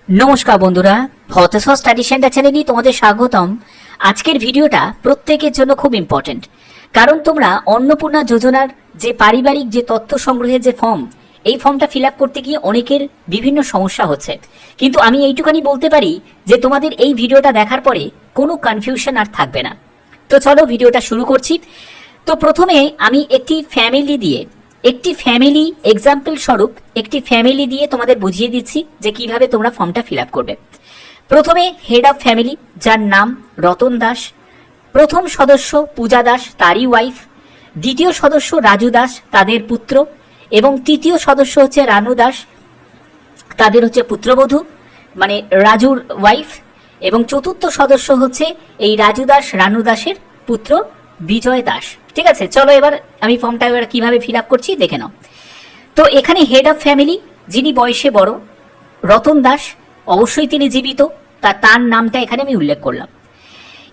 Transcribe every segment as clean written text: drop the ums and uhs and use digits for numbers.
নমস্কার বন্ধুরা, ভতেশ্বর study centre চ্যানেলে তোমাদের স্বাগতম। আজকের ভিডিওটা প্রত্যেকের জন্য খুব ইম্পর্টেন্ট, কারণ তোমরা অন্নপূর্ণা যোজনার যে পারিবারিক যে তথ্য সংগ্রহের যে ফর্ম, এই ফর্মটা ফিল আপ করতে গিয়ে অনেকের বিভিন্ন সমস্যা হচ্ছে। কিন্তু আমি এইটুখানি বলতে পারি যে তোমাদের এই ভিডিওটা দেখার পরে কোনো কনফিউশন আর থাকবে না। তো চলো ভিডিওটা শুরু করছি। তো প্রথমে আমি একটি ফ্যামিলি এক্সাম্পল স্বরূপ একটি ফ্যামিলি দিয়ে তোমাদের বুঝিয়ে দিচ্ছি যে কিভাবে তোমরা ফর্মটা ফিল আপ করবে। প্রথমে হেড অফ ফ্যামিলি, যার নাম রতন দাস। প্রথম সদস্য পূজা দাস, তারই ওয়াইফ। দ্বিতীয় সদস্য রাজু দাস, তাদের পুত্র। এবং তৃতীয় সদস্য হচ্ছে রানু দাস, তাদের হচ্ছে পুত্রবধূ, মানে রাজুর ওয়াইফ। এবং চতুর্থ সদস্য হচ্ছে এই রাজু দাস রানু দাসের পুত্র বিজয় দাস। ঠিক আছে, চলো এবার আমি ফর্মটা এবার কিভাবে ফিল আপ করছি দেখে নাও। তো এখানে হেড অফ ফ্যামিলি, যিনি বয়সে বড়, রতন দাস, অবশ্যই তিনি জীবিত, তার নামটা এখানে আমি উল্লেখ করলাম।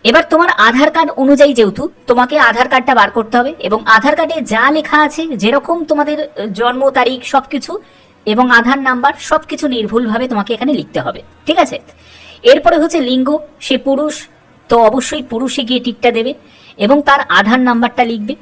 এবার তোমার আধার কার্ড অনুযায়ী যেহেতু তোমাকে আধার কার্ডটা বার করতে হবে, এবং আধার কার্ডে যা লেখা আছে, যেরকম তোমাদের জন্ম তারিখ সবকিছু এবং আধার নাম্বার সবকিছু নির্ভুলভাবে তোমাকে এখানে লিখতে হবে। ঠিক আছে, এরপরে হচ্ছে লিঙ্গ, সে পুরুষ, তো অবশ্যই পুরুষে গিয়ে টিকটা দেবে এবং তার আধার নাম্বারটা লিখবে।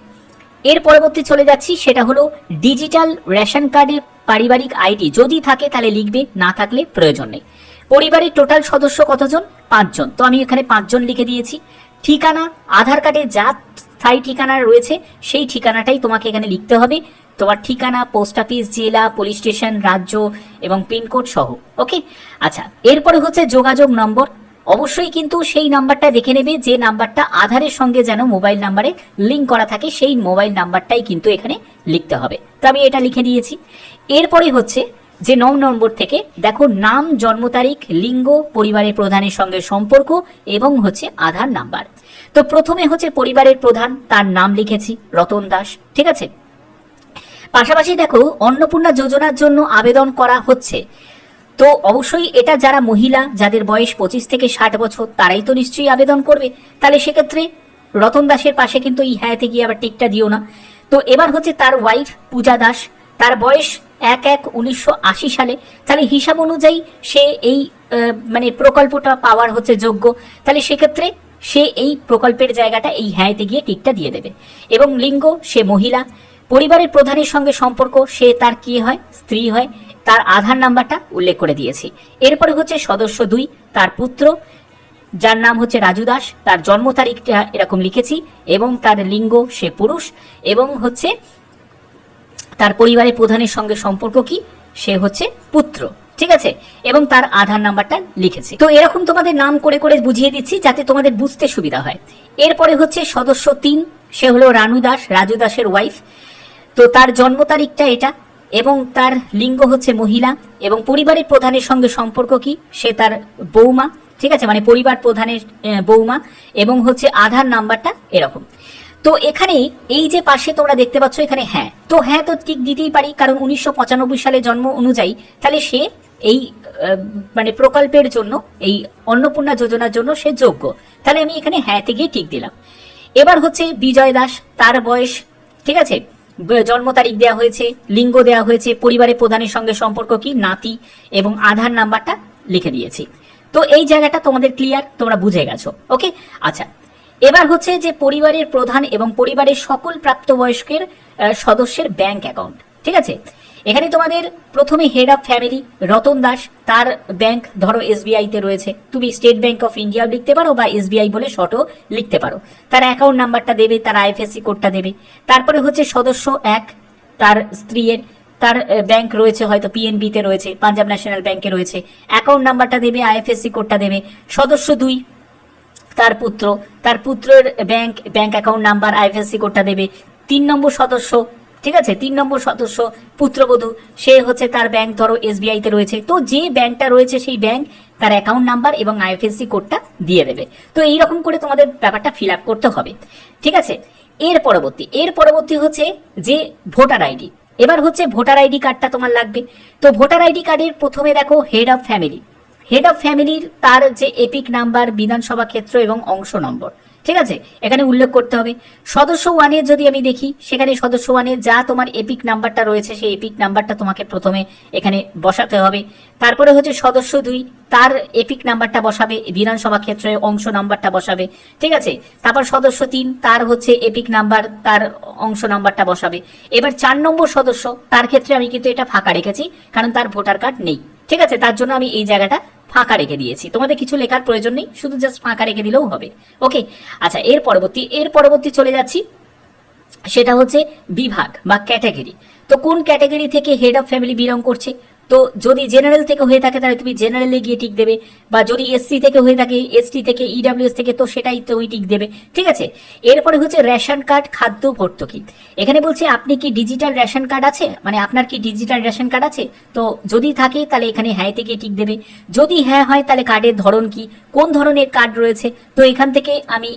এর পরবর্তী চলে যাচ্ছি, সেটা হলো ডিজিটাল রেশন কার্ডের পারিবারিক আইডি যদি থাকে তাহলে লিখবে, না থাকলে প্রয়োজন নেই। পরিবারের টোটাল সদস্য কতজন? 5 জন, তো আমি এখানে 5 জন লিখে দিয়েছি। ঠিকানা, আধার কার্ডে যা স্থায়ী ঠিকানা রয়েছে সেই ঠিকানাটাই তোমাকে এখানে লিখতে হবে, তোমার ঠিকানা, পোস্ট অফিস, জেলা, পুলিশ স্টেশন, রাজ্য এবং পিনকোড সহ। ওকে, আচ্ছা, এরপরে হচ্ছে যোগাযোগ নম্বর। অবশ্যই কিন্তু সেই নাম্বারটা দেখে নেবে যে নাম্বারটা আধারের সঙ্গে যেন মোবাইল নাম্বারে লিঙ্ক করা থাকে, সেই মোবাইল নাম্বারটাই কিন্তু এখানে লিখতে হবে। তো আমি এটা লিখে দিয়েছি। এরপরে হচ্ছে যে 9 নম্বর থেকে দেখো, নাম, জন্ম তারিখ, লিঙ্গ, পরিবারের প্রধানের সঙ্গে সম্পর্ক এবং হচ্ছে আধার নাম্বার। তো প্রথমে হচ্ছে পরিবারের প্রধান, তার নাম লিখেছি রতন দাস। ঠিক আছে, পাশাপাশি দেখো অন্নপূর্ণা যোজনার জন্য আবেদন করা হচ্ছে, তো অবশ্যই এটা যারা মহিলা, যাদের বয়স 25 থেকে 60 বছর, তারাই তো নিশ্চয়ই আবেদন করবে। তাহলে সেক্ষেত্রে রতন দাসের পাশে কিন্তু এই হ্যাঁতে গিয়ে আবার টিকটা দিও না। তো এবার হচ্ছে তার ওয়াইফ পূজা দাস, তার বয়স 1/1/1980 সালে, তাহলে হিসাব অনুযায়ী সে এই মানে প্রকল্পটা পাওয়ার হচ্ছে যোগ্য। তাহলে সেক্ষেত্রে সে এই প্রকল্পের জায়গাটা এই হ্যাঁতে গিয়ে টিকটা দিয়ে দেবে। এবং লিঙ্গ, সে মহিলা। পরিবারের প্রধানের সঙ্গে সম্পর্ক, সে তার কি হয়? স্ত্রী হয়। তার আধার নাম্বারটা উল্লেখ করে দিয়েছি। এরপরে হচ্ছে সদস্য 2, তার পুত্র, যার নাম হচ্ছে রাজু দাস, তার জন্ম তারিখটা এরকম লিখেছি এবং তার লিঙ্গ, সে পুরুষ। এবং হচ্ছে তার পরিবারের প্রধানের সঙ্গে সম্পর্ক কি? সে হচ্ছে পুত্র। ঠিক আছে, এবং তার আধার নাম্বারটা লিখেছি। তো এরকম তোমাদের নাম করে করে বুঝিয়ে দিচ্ছি যাতে তোমাদের বুঝতে সুবিধা হয়। এরপরে হচ্ছে সদস্য 3, সে হলো রানু দাস, রাজু দাসের ওয়াইফ। তো তার জন্ম তারিখটা এটা এবং তার লিঙ্গ হচ্ছে মহিলা। এবং পরিবারের প্রধানের সঙ্গে সম্পর্ক কি? সে তার বৌমা। ঠিক আছে, মানে পরিবার প্রধানের বৌমা। এবং হচ্ছে আধার নাম্বারটা এরকম। তো এখানে এই যে পাশে তোমরা দেখতে পাচ্ছ এখানে হ্যাঁ, তো হ্যাঁ তো ঠিক দিতেই পারি, কারণ 1995 সালে জন্ম অনুযায়ী তাহলে সে এই মানে প্রকল্পের জন্য, এই অন্নপূর্ণা যোজনার জন্য সে যোগ্য। তাহলে আমি এখানে হ্যাঁতে গিয়ে টিক দিলাম। এবার হচ্ছে বিজয় দাস, তার বয়স, ঠিক আছে, জন্ম তারিখ দেওয়া হয়েছে, লিঙ্গ দেওয়া হয়েছে, পরিবারের প্রধানের সঙ্গে সম্পর্ক কি? নাতি। এবং আধার নাম্বারটা লিখে দিয়েছি। তো এই জায়গাটা তোমাদের ক্লিয়ার, তোমরা বুঝে গেছো। ওকে, আচ্ছা, এবার হচ্ছে যে পরিবারের প্রধান এবং পরিবারের সকল প্রাপ্তবয়স্কের সদস্যের ব্যাংক অ্যাকাউন্ট। ঠিক আছে, এখানে তোমাদের প্রথমে head of family Ratan Das, তার ব্যাংক ধরো SBI তে রয়েছে, তুমি স্টেট ব্যাংক অফ ইন্ডিয়াও লিখতে পারো বা SBI বলে শর্টও লিখতে পারো। তার অ্যাকাউন্ট নাম্বারটা দেবে, তার IFSC কোডটা দেবে। তারপরে হচ্ছে সদস্য 1, তার স্ত্রীর, তার ব্যাংক রয়েছে হয়তো PNB তে রয়েছে, পাঞ্জাব ন্যাশনাল ব্যাংকে রয়েছে, অ্যাকাউন্ট নাম্বারটা দেবে, IFSC কোডটা দেবে। সদস্য 2, তার পুত্র, তার পুত্রের ব্যাংক অ্যাকাউন্ট নাম্বার, IFSC কোডটা দেবে। 3 নম্বর সদস্য, ঠিক আছে, 3 নম্বর সদস্য পুত্রবধূ, সে হচ্ছে তার ব্যাংক ধরো SBI তে রয়েছে, তো যে ব্যাংকটা রয়েছে সেই ব্যাংক, তার অ্যাকাউন্ট নাম্বার এবং IFSC কোডটা দিয়ে দেবে। তো এইরকম করে তোমাদের ব্যাপারটা ফিল আপ করতে হবে। ঠিক আছে, এর পরবর্তী হচ্ছে যে ভোটার আইডি। এবার হচ্ছে ভোটার আইডি কার্ডটা তোমার লাগবে। তো ভোটার আইডি কার্ডের প্রথমে দেখো হেড অফ ফ্যামিলির তার যে এপিক নাম্বার, বিধানসভা ক্ষেত্র এবং অংশ নম্বর, ঠিক আছে, এখানে উল্লেখ করতে হবে। সদস্য ওয়ানের যদি আমি দেখি, সেখানে সদস্য ওয়ানের যা তোমার এপিক নাম্বারটা রয়েছে সেই এপিক নাম্বারটা তোমাকে প্রথমে এখানে বসাতে হবে। তারপরে হচ্ছে সদস্য 2, তার এপিক নাম্বারটা বসাবে, বিধানসভা ক্ষেত্রের অংশ নাম্বারটা বসাবে। ঠিক আছে, তারপর সদস্য 3, তার হচ্ছে এপিক নাম্বার, তার অংশ নাম্বারটা বসাবে। এবার 4 নম্বর সদস্য, তার ক্ষেত্রে আমি কিন্তু এটা ফাঁকা রেখেছি, কারণ তার ভোটার কার্ড নেই। ঠিক আছে, তার জন্য আমি এই জায়গাটা ফাঁকা রেখে দিয়েছি। তোমাদের কিছু লেখার প্রয়োজন নেই, শুধু জাস্ট ফাঁকা রেখে দিলেও হবে। ওকে, আচ্ছা, এর পরবর্তী চলে যাচ্ছি, সেটা হচ্ছে বিভাগ বা ক্যাটাগরি। তো কোন ক্যাটাগরি থেকে হেড অফ ফ্যামিলি বিলং করছে, তো যদি জেনারেল থেকে হয়ে থাকে তাহলে তুমি জেনারেলে গিয়ে টিক দেবে, বা যদি এসসি থেকে হয়ে থাকে, এসটি থেকে, ইডাব্লিউএস থেকে, তো সেটাই তুমি টিক দেবে। ঠিক আছে, এরপরে হচ্ছে রেশন কার্ড, খাদ্য ভর্তুকি। এখানে বলছে আপনি কি ডিজিটাল রেশন কার্ড আছে, মানে আপনার কি ডিজিটাল রেশন কার্ড আছে, তো যদি থাকে তাহলে এখানে হ্যাঁ থেকে টিক দেবে। যদি হ্যাঁ হয় তাহলে কার্ডের ধরন কি, কোন ধরনের কার্ড রয়েছে, তো এখান থেকে আমি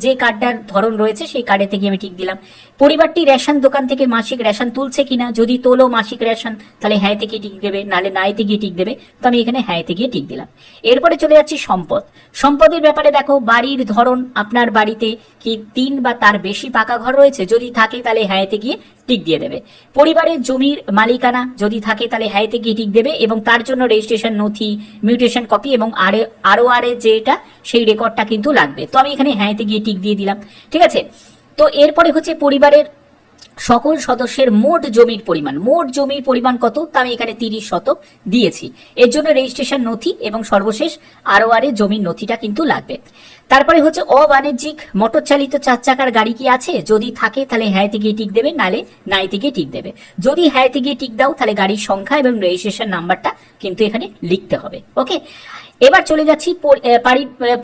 যে কার্ডটার ধরন রয়েছে সেই কার্ডে থেকে আমি টিক দিলাম। পরিবারটি রেশন দোকান থেকে মাসিক রেশন তুলছে কিনা, যদি তোলো মাসিক রেশন তাহলে হ্যাঁ থেকে টিক দেবে, নাহলে নাই থেকে টিক দেবে। তো আমি এখানে হ্যাঁ থেকে টিক দিলাম। এরপরে চলে যাচ্ছি সম্পদ। সম্পদের ব্যাপারে দেখো, বাড়ির ধরন, আপনার বাড়িতে কি 3 বা তার বেশি পাকা ঘর রয়েছে, যদি থাকে তাহলে হ্যাঁ থেকে টিক দিয়ে দেবে। পরিবারের জমির মালিকানা যদি থাকে তাহলে হ্যাঁ থেকে টিক দেবে, এবং তার জন্য রেজিস্ট্রেশন নথি, মিউটেশন কপি এবং ROR যেটা সেই রেকর্ডটা কিন্তু লাগবে। তো আমি এখানে হ্যাঁ থেকে টিক দিয়ে দিলাম। ঠিক আছে, তো এরপরে হচ্ছে পরিবারের সকল সদস্যের মোট জমির পরিমাণ কত, তা আমি এখানে 30 শতক দিয়েছি। এর জন্য রেজিস্ট্রেশন নথি এবং সর্বশেষ ROR জমির নথিটা কিন্তু লাগবে। তারপরে হচ্ছে অবাণিজ্যিক মোটর চালিত 4 চাকার গাড়ি কি আছে, যদি থাকে তাহলে হ্যাঁ থেকে টিক দেবে, নালে নাই থেকে টিক দেবে। যদি হ্যাঁ থেকে টিক দাও তাহলে গাড়ির সংখ্যা এবং রেজিস্ট্রেশন নাম্বারটা কিন্তু এখানে লিখতে হবে। ওকে, এবার চলে যাচ্ছি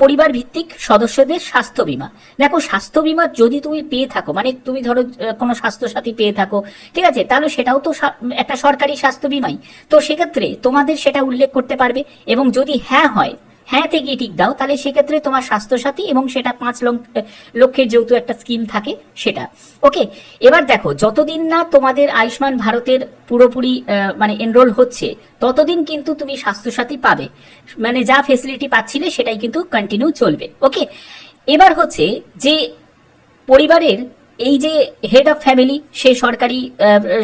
পরিবার ভিত্তিক সদস্যদের স্বাস্থ্য বীমা। দেখো, স্বাস্থ্য বীমা যদি তুমি পেয়ে থাকো, মানে তুমি ধরো কোনো স্বাস্থ্যসাথী পেয়ে থাকো, ঠিক আছে, তাহলে সেটাও তো একটা সরকারি স্বাস্থ্য বীমাই। তো সেক্ষেত্রে তোমাদের সেটা উল্লেখ করতে পারবে, এবং যদি হ্যাঁ হয়, হ্যাঁ থেকে টিক দাও, তাহলে সেক্ষেত্রে তোমার স্বাস্থ্যসাথী এবং সেটা 5 লক্ষের যেহেতু একটা স্কিম থাকে সেটা। ওকে, এবার দেখো, যতদিন না তোমাদের আয়ুষ্মান ভারতের পুরোপুরি মানে এনরোল হচ্ছে, ততদিন কিন্তু তুমি স্বাস্থ্যসাথী পাবে, মানে যা ফেসিলিটি পাচ্ছিলে সেটাই কিন্তু কন্টিনিউ চলবে। ওকে, এবার হচ্ছে যে পরিবারের এই যে হেড অফ ফ্যামিলি, সে সরকারি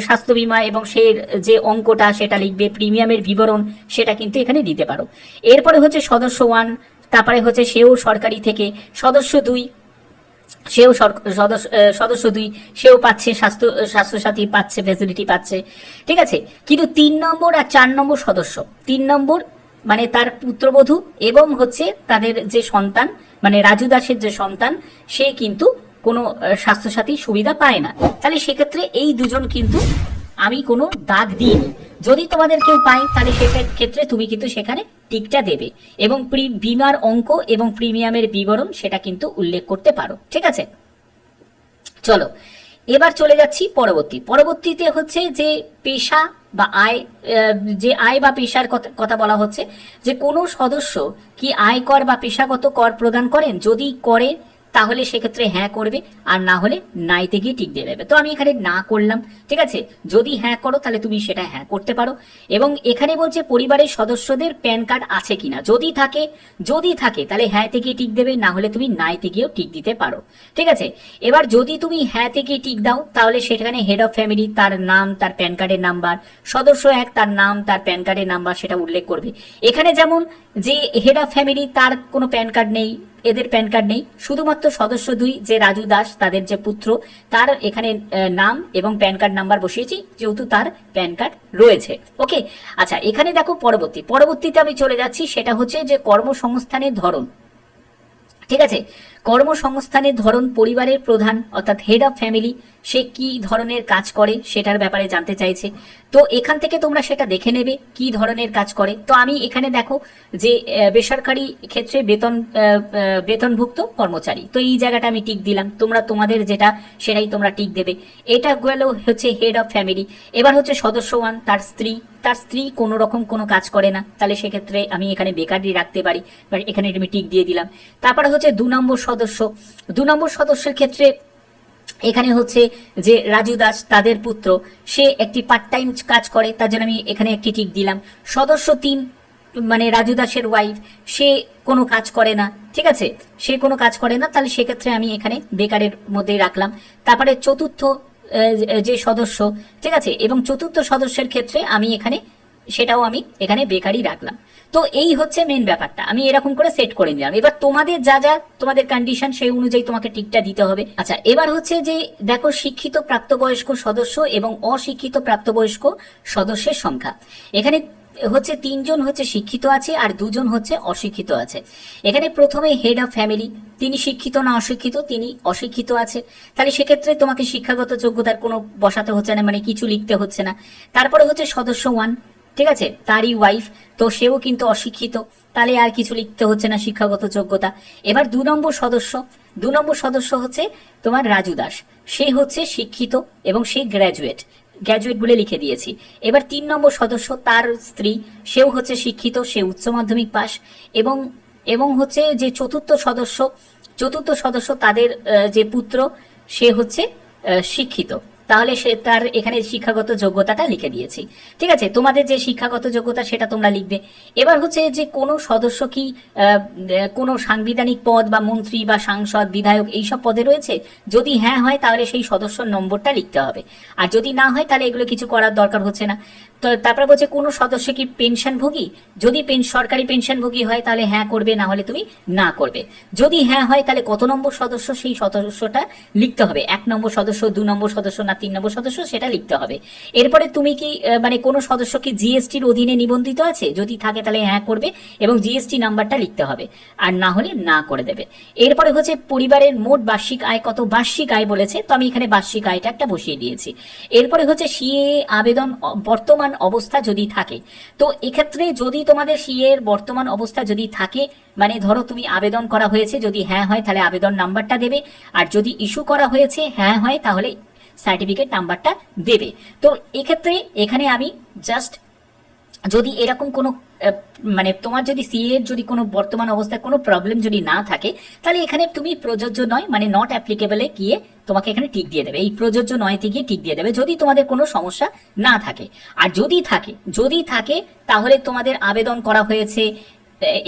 স্বাস্থ্য বীমা এবং সে যে অঙ্কটা সেটা লিখবে, প্রিমিয়ামের বিবরণ সেটা কিন্তু এখানে দিতে পারো। এরপরে হচ্ছে সদস্য 1, তারপরে হচ্ছে সেও সরকারি থেকে। সদস্য 2, সেও পাচ্ছে স্বাস্থ্যসাথী পাচ্ছে, ফ্যাসিলিটি পাচ্ছে। ঠিক আছে, কিন্তু 3 নম্বর আর 4 নম্বর সদস্য, 3 নম্বর মানে তার পুত্রবধূ এবং হচ্ছে তাদের যে সন্তান, মানে রাজু দাসের যে সন্তান, সে কিন্তু কোনো স্বাস্থ্যসাথী সুবিধা পায় না। তাহলে সেক্ষেত্রে এই দুজন কিন্তু আমি কোনো দাগ দিইনি। যদি তোমাদের কেউ পাই তাহলে সেক্ষেত্রে তুমি কিন্তু সেখানে টিকটা দেবে, এবং বিমার অঙ্ক এবং প্রিমিয়ামের বিবরণ সেটা কিন্তু উল্লেখ করতে পারো। ঠিক আছে, চলো এবার চলে যাচ্ছি পরবর্তীতে হচ্ছে যে পেশা বা আয়, যে আয় বা পেশার কথা বলা হচ্ছে, যে কোনো সদস্য কি আয়কর বা পেশাগত কর প্রদান করেন, যদি করে তাহলে সেক্ষেত্রে হ্যাঁ করবে, আর না হলে নাইতে গিয়ে টিক দিয়ে দেবে। তো আমি এখানে না করলাম। ঠিক আছে, যদি হ্যাঁ করো তাহলে তুমি সেটা হ্যাঁ করতে পারো। এবং এখানে বলছে পরিবারের সদস্যদের প্যান কার্ড আছে কিনা, যদি থাকে তাহলে হ্যাঁ থেকে টিক দেবে, না হলে তুমি নাইতে গিয়েও টিক দিতে পারো। ঠিক আছে, এবার যদি তুমি হ্যাঁ থেকে টিক দাও তাহলে সেখানে হেড অফ ফ্যামিলি, তার নাম, তার প্যান কার্ডের নাম্বার, সদস্য 1 তার নাম, তার প্যান কার্ডের নাম্বার সেটা উল্লেখ করবে। এখানে যেমন যে হেড অফ ফ্যামিলি তার কোনো প্যান কার্ড নেই, এদের প্যান কার্ড নেই, শুধুমাত্র সদস্য 2 যে রাজু দাস, তাদের যে পুত্র, তার এখানে নাম এবং প্যান কার্ড নাম্বার বসিয়েছি, যেহেতু তার প্যান কার্ড রয়েছে। ওকে, আচ্ছা, এখানে দেখো পরবর্তীতে আমি চলে যাচ্ছি, সেটা হচ্ছে যে কর্মসংস্থানের ধরন। ঠিক আছে, কর্মসংস্থানের ধরন, পরিবারের প্রধান অর্থাৎ হেড অফ ফ্যামিলি সে কি ধরনের কাজ করে সেটার ব্যাপারে জানতে চাইছে। তো এখান থেকে তোমরা সেটা দেখে নেবে কি ধরনের কাজ করে। তো আমি এখানে দেখো যে বেসরকারি ক্ষেত্রে বেতনভুক্ত কর্মচারী, তো এই জায়গাটা আমি টিক দিলাম। তোমরা তোমাদের যেটা সেটাই তোমরা টিক দেবে। এটা গেল হচ্ছে হেড অফ ফ্যামিলি। এবার হচ্ছে সদস্য 1, তার স্ত্রী কোনো রকম কোনো কাজ করে না, তাহলে সেক্ষেত্রে আমি এখানে বেকারই রাখতে পারি, এখানে আমি টিক দিয়ে দিলাম। তারপরে হচ্ছে 2 নম্বর সদস্যের ক্ষেত্রে এখানে হচ্ছে যে রাজু দাস, তাদের পুত্র, সে একটি পার্ট টাইম কাজ করে, তার জন্য আমি এখানে একটি টিক দিলাম। সদস্য 3 মানে রাজু দাসের ওয়াইফ, সে কোনো কাজ করে না, ঠিক আছে, সে কোনো কাজ করে না, তাহলে সেক্ষেত্রে আমি এখানে বেকারের মধ্যেই রাখলাম। তারপরে চতুর্থ যে সদস্য, ঠিক আছে, এবং চতুর্থ সদস্যের ক্ষেত্রে আমি এখানে সেটাও আমি এখানে বেকারই রাখলাম। তো এই হচ্ছে মেন ব্যাপারটা, আমি এরকম করে সেট করে নিলাম। এবার তোমাদের যা যা তোমাদের কন্ডিশন সেই অনুযায়ী তোমাকে টিকটা দিতে হবে। আচ্ছা, এবার হচ্ছে যে দেখো শিক্ষিত প্রাপ্তবয়স্ক সদস্য এবং অশিক্ষিত প্রাপ্তবয়স্ক সদস্যের সংখ্যা। এখানে হচ্ছে 3 জন হচ্ছে শিক্ষিত আছে আর 2 জন হচ্ছে অশিক্ষিত আছে। এখানে প্রথমে হেড অফ ফ্যামিলি, তিনি শিক্ষিত না অশিক্ষিত, তিনি অশিক্ষিত আছে, তাহলে সেক্ষেত্রে তোমাকে শিক্ষাগত যোগ্যতার কোনো বসাতে হচ্ছে না, মানে কিছু লিখতে হচ্ছে না। তারপরে হচ্ছে সদস্য 1, ঠিক আছে, তারই ওয়াইফ, তো সেও কিন্তু অশিক্ষিত, তাহলে আর কিছু লিখতে হচ্ছে না শিক্ষাগত যোগ্যতা। এবার 2 নম্বর সদস্য হচ্ছে তোমার রাজু দাস, সে হচ্ছে শিক্ষিত এবং সে গ্র্যাজুয়েট বলে লিখে দিয়েছি। এবার 3 নম্বর সদস্য, তার স্ত্রী, সেও হচ্ছে শিক্ষিত, সে উচ্চ মাধ্যমিক পাস, এবং এবং হচ্ছে যে চতুর্থ সদস্য তাদের যে পুত্র, সে হচ্ছে শিক্ষিত, তাহলে সে তার এখানে শিক্ষাগত যোগ্যতাটা লিখে দিয়েছি। ঠিক আছে, তোমাদের যে শিক্ষাগত যোগ্যতা সেটা তোমরা লিখবে। এবার হচ্ছে যে কোনো সদস্য কি কোনো সাংবিধানিক পদ বা মন্ত্রী বা সাংসদ, বিধায়ক এইসব পদে রয়েছে, যদি হ্যাঁ হয় তাহলে সেই সদস্যর নম্বরটা লিখতে হবে, আর যদি না হয় তাহলে এগুলো কিছু করার দরকার হচ্ছে না। তো তারপরে বলছে কোনো সদস্য কি পেনশনভোগী, যদি সরকারি পেনশনভোগী হয় তাহলে হ্যাঁ করবে, না হলে তুমি না করবে। যদি হ্যাঁ হয় তাহলে কত নম্বর সদস্য সেই সদস্যটা লিখতে হবে, 1 নম্বর সদস্য, 2 নম্বর সদস্য না 3 নম্বর সদস্য, সেটা লিখতে হবে। এরপরে তুমি কি মানে কোনো সদস্য কি জিএসটির অধীনে নিবন্ধিত আছে, যদি থাকে তাহলে হ্যাঁ করবে এবং জিএসটি নাম্বারটা লিখতে হবে, আর না হলে না করে দেবে। এরপরে হচ্ছে পরিবারের মোট বার্ষিক আয় কত, বার্ষিক আয় বলেছে, তো আমি এখানে বার্ষিক আয়টা একটা বসিয়ে দিয়েছি। এরপরে হচ্ছে সিএ আবেদন বর্তমান অবস্থা যদি থাকে, তো এক্ষেত্রে যদি তোমাদের সিএ এর বর্তমান অবস্থা যদি থাকে, মানে ধরো তুমি আবেদন করা হয়েছে, যদি হ্যাঁ হয় তাহলে আবেদন নাম্বারটা দেবে, আর যদি ইস্যু করা হয়েছে হ্যাঁ হয় তাহলে সার্টিফিকেট নাম্বারটা দেবে। তো এক্ষেত্রে এখানে আমি জাস্ট যদি এরকম কোনো মানে তোমার যদি সিএ এর যদি কোনো বর্তমান অবস্থায় কোনো প্রবলেম যদি না থাকে, তাহলে এখানে তুমি প্রযোজ্য নয় মানে নট অ্যাপ্লিকেবলে গিয়ে তোমাকে এখানে টিক দিয়ে দেবে, এই প্রযোজ্য নয়তে গিয়ে টিক দিয়ে দেবে যদি তোমাদের কোনো সমস্যা না থাকে। আর যদি থাকে তাহলে তোমাদের আবেদন করা হয়েছে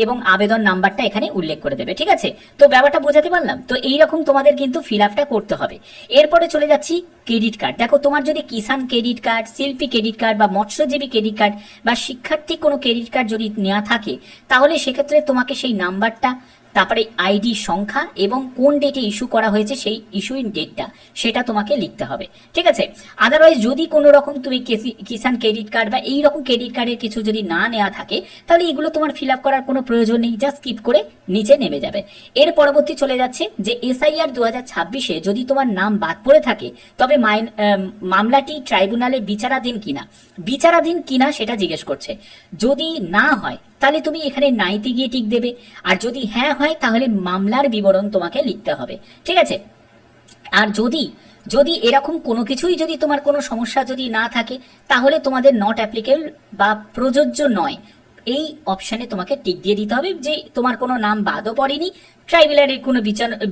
এবং আবেদন নাম্বারটা এখানে উল্লেখ করে দেবে। ঠিক আছে, তো ব্যাপারটা বোঝাতে পারলাম? তো এইরকম তোমাদের কিন্তু ফিল আপটা করতে হবে। এরপরে চলে যাচ্ছি ক্রেডিট কার্ড। দেখো তোমার যদি কিষাণ ক্রেডিট কার্ড, শিল্পী ক্রেডিট কার্ড বা মৎস্যজীবী ক্রেডিট কার্ড বা শিক্ষার্থী কোনো ক্রেডিট কার্ড যদি নেওয়া থাকে, তাহলে সেক্ষেত্রে তোমাকে সেই নাম্বারটা, তারপরে আইডি সংখ্যা এবং কোন ডেটে ইস্যু করা হয়েছে সেই ইস্যুইং ডেটটা, সেটা তোমাকে লিখতে হবে। ঠিক আছে, আদারওয়াইজ যদি কোনো রকম তুমি কিষাণ ক্রেডিট কার্ড বা এই রকম ক্রেডিট কার্ডের কিছু যদি না নেওয়া থাকে, তাহলে এগুলো তোমার ফিল আপ করার কোনো প্রয়োজন নেই, জাস্ট স্কিপ করে নিচে নেমে যাবে। এর পরবর্তী চলে যাচ্ছে যে এসআইআর 2026-এ যদি তোমার নাম বাদ পড়ে থাকে, তবে মামলাটি ট্রাইব্যুনালে বিচারাধীন কিনা সেটা জিজ্ঞেস করছে। যদি না হয় তাহলে তুমি এখানে নাইতে গিয়ে টিক দেবে, আর যদি হ্যাঁ হয় তাহলে মামলার বিবরণ তোমাকে লিখতে হবে। ঠিক আছে, আর যদি এরকম কোনো কিছুই যদি তোমার কোনো সমস্যা যদি না থাকে, তাহলে তোমাদের নট অ্যাপ্লিকেবল বা প্রযোজ্য নয় এই অপশানে তোমাকে টিক দিয়ে দিতে হবে, যে তোমার কোনো নাম বাদও পড়েনি, ট্রাইব্যুনালের কোনো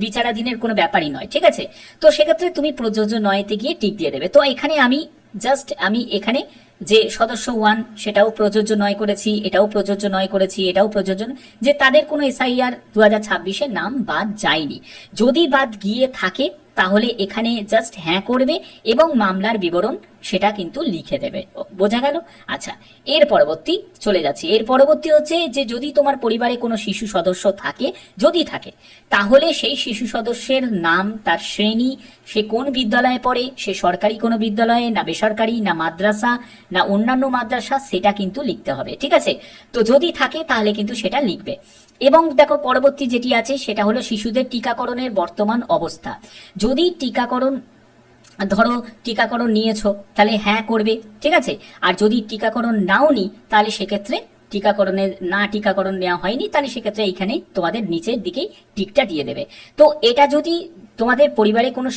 বিচারাধীনের কোনো ব্যাপারই নয়। ঠিক আছে, তো সেক্ষেত্রে তুমি প্রযোজ্য নয়তে গিয়ে টিক দিয়ে দেবে। তো এখানে আমি এখানে যে সদস্য 1 সেটাও প্রযোজ্য নয় করেছি, এটাও প্রযোজ্য নয় করেছি, এটাও প্রযোজ্য, যে তাদের কোনো এসআইআর 2026-এ নাম বাদ যায়নি। যদি বাদ গিয়ে থাকে তাহলে এখানে জাস্ট হ্যাঁ করবে এবং মামলার বিবরণ সেটা কিন্তু লিখে দেবে। বোঝা গেল? আচ্ছা, এর পরবর্তী চলে যাচ্ছি। এর পরবর্তী হচ্ছে যে যদি তোমার পরিবারে কোনো শিশু সদস্য থাকে, যদি থাকে, তাহলে সেই শিশু সদস্যের নাম, তার শ্রেণী, সে কোন বিদ্যালয়ে পড়ে, সে সরকারি কোনো বিদ্যালয়ে না বেসরকারি না মাদ্রাসা না অন্যান্য মাদ্রাসা, সেটা কিন্তু লিখতে হবে। ঠিক আছে, তো যদি থাকে তাহলে কিন্তু সেটা লিখবে। এবং দেখো পরবর্তী যেটি আছে সেটা হলো শিশুদের টিকাকরণের বর্তমান অবস্থা। যদি ধরো টিকাকরণ নিয়েছো তাহলে হ্যাঁ করবে। ঠিক আছে, আর যদি টিকাকরণ নাও নি তাহলে সেক্ষেত্রে টিকাকরণ নেওয়া হয়নি, তাহলে সেক্ষেত্রে এইখানে তোমাদের নিচের দিকেই টিকটা দিয়ে দেবে। তো এটা যদি তোমাদের পরিবারে কোনো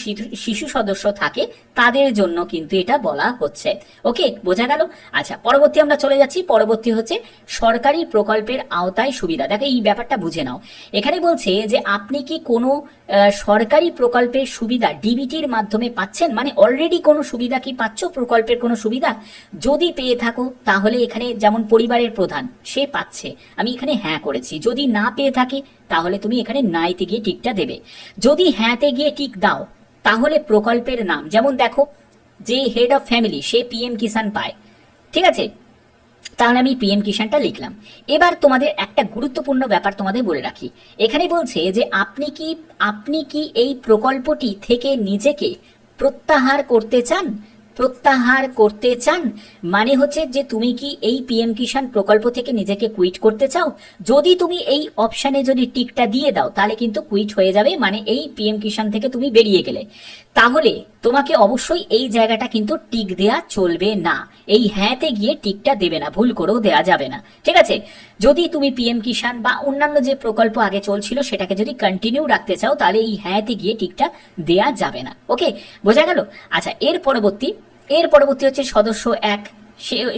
শিশু সদস্য থাকে তাদের জন্য কিন্তু এটা বলা হচ্ছে। ওকে, বোঝা গেল? আচ্ছা, পরবর্তী আমরা চলে যাচ্ছি। পরবর্তী হচ্ছে সরকারি প্রকল্পের আওতায় সুবিধা। দেখো এই ব্যাপারটা বুঝে নাও। এখানে বলছে যে আপনি কি কোনো সরকারি প্রকল্পের সুবিধা ডিবিটির মাধ্যমে পাচ্ছেন, মানে অলরেডি কোনো সুবিধা কি পাচ্ছ, প্রকল্পের কোনো সুবিধা যদি পেয়ে থাকো তাহলে এখানে যেমন পরিবারের প্রধান সে পাচ্ছে, আমি এখানে হ্যাঁ করেছি। যদি না পেয়ে থাকি তাহলে তুমি এখানে নাইতে গিয়ে টিকটা দেবে। যদি হ্যাঁতে গিয়ে টিক দাও তাহলে প্রকল্পের নাম, যেমন দেখো যে হেড অফ ফ্যামিলি সে পিএম কিষাণ পায়, ঠিক আছে, তাহলে আমি পিএম কিষাণটা লিখলাম। এবার তোমাদের একটা গুরুত্বপূর্ণ ব্যাপার তোমাদের বলে রাখি। এখানে বলছে যে আপনি কি এই প্রকল্পটি থেকে নিজেকে প্রত্যাহার করতে চান? প্রত্যাহার করতে চান মানে হচ্ছে যে তুমি কি এই পিএম কিষাণ প্রকল্প থেকে নিজেকে কুইট করতে চাও? যদি তুমি এই অপশানে যদি টিকটা দিয়ে দাও তাহলে কিন্তু কুইট হয়ে যাবে, মানে এই পিএম কিষাণ থেকে তুমি বেরিয়ে গেলে। তাহলে তোমাকে অবশ্যই এই জায়গাটা কিন্তু টিক দেয়া চলবে না, এই হ্যাঁতে গিয়ে টিকটা দেবে না, ভুল করেও দেয়া যাবে না, ঠিক আছে? যদি তুমি পিএম কিষাণ বা অন্যান্য যে প্রকল্প আগে চলছিল সেটাকে যদি কন্টিনিউ রাখতে চাও তাহলে এই হ্যাঁতে গিয়ে টিকটা দেয়া যাবে না। ওকে, বোঝা গেল? আচ্ছা, এর পরবর্তী হচ্ছে সদস্য 1।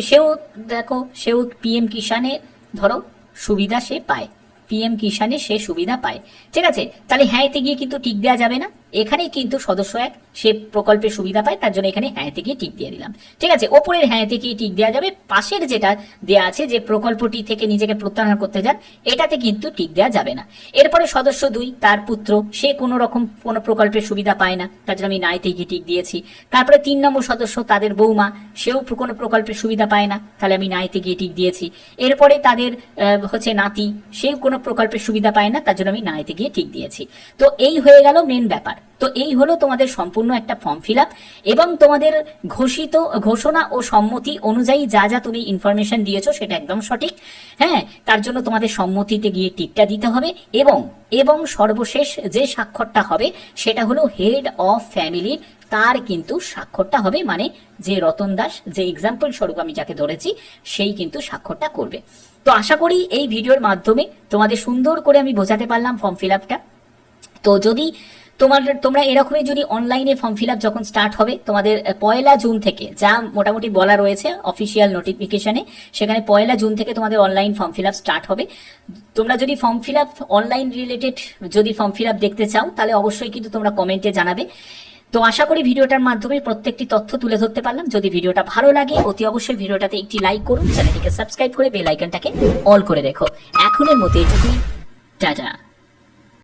সেও দেখো, সেও পিএম কিষাণে ধরো সুবিধা সে পায়, পিএম কিষাণে সে সুবিধা পায়, ঠিক আছে? তাহলে হ্যাঁতে গিয়ে কিন্তু টিক দেওয়া যাবে না, এখানেই কিন্তু সদস্য 1 সে প্রকল্পের সুবিধা পায়, তার জন্য এখানে হ্যাঁতে গিয়ে টিক দিয়ে দিলাম, ঠিক আছে? ওপরের হ্যাঁতে গিয়ে টিক দেওয়া যাবে, পাশের যেটা দেওয়া আছে যে প্রকল্পটি থেকে নিজেকে প্রত্যাহার করতে যান এটাতে কিন্তু টিক দেওয়া যাবে না। এরপরে সদস্য 2 তার পুত্র, সে কোনো রকম কোনো প্রকল্পের সুবিধা পায় না, তার জন্য আমি নাইতে গিয়ে টিক দিয়েছি। তারপরে 3 নম্বর সদস্য তাদের বৌমা, সেও কোনো প্রকল্পের সুবিধা পায় না, তাহলে আমি নাইতে গিয়ে টিক দিয়েছি। এরপরে তাদের হচ্ছে নাতি, সেও কোনো প্রকল্পের সুবিধা পায় না, তার জন্য আমি নাইতে গিয়ে টিক দিয়েছি। তো এই হয়ে গেল মেন ব্যাপার। তো এই হলো তোমাদের সম্পূর্ণ একটা ফর্ম ফিল আপ, এবং তোমাদের ঘোষণা ও সম্মতি অনুযায়ী যা যা তুমি ইনফরমেশন দিয়েছো সেটা একদম সঠিক। হ্যাঁ, তার জন্য তোমাদের সম্মতিতে গিয়ে টিকটা দিতে হবে, এবং সর্বশেষ যে স্বাক্ষরটা হবে সেটা হলো হেড অফ ফ্যামিলির, তার কিন্তু স্বাক্ষরটা হবে, মানে যে রতন দাস, যে এক্সাম্পল স্বরূপ আমি যাকে ধরেছি সেই কিন্তু স্বাক্ষরটা করবে। তো আশা করি এই ভিডিওর মাধ্যমে তোমাদের সুন্দর করে আমি বোঝাতে পারলাম ফর্ম ফিল আপটা। তো যদি তোমরা এরকমই যদি অনলাইনে ফর্ম ফিল আপ যখন স্টার্ট হবে তোমাদের 1 জুন থেকে, যা মোটামুটি বলা রয়েছে অফিসিয়াল নোটিফিকেশনে, সেখানে 1 জুন থেকে তোমাদের online form fill up start হবে। তোমরা যদি form fill up online related যদি ফর্ম ফিল আপ দেখতে চাও তাহলে অবশ্যই কিন্তু তোমরা কমেন্টে জানাবে। তো আশা করি ভিডিওটার মাধ্যমে প্রত্যেকটি তথ্য তুলে ধরতে পারলাম। যদি ভিডিওটা ভালো লাগে অতি অবশ্যই ভিডিওটাতে একটি লাইক করুন, চ্যানেলটিকে সাবস্ক্রাইব করে বেল আইকনটাকে অল করে রেখো। এখনের মতো এটুকুই, টাটা।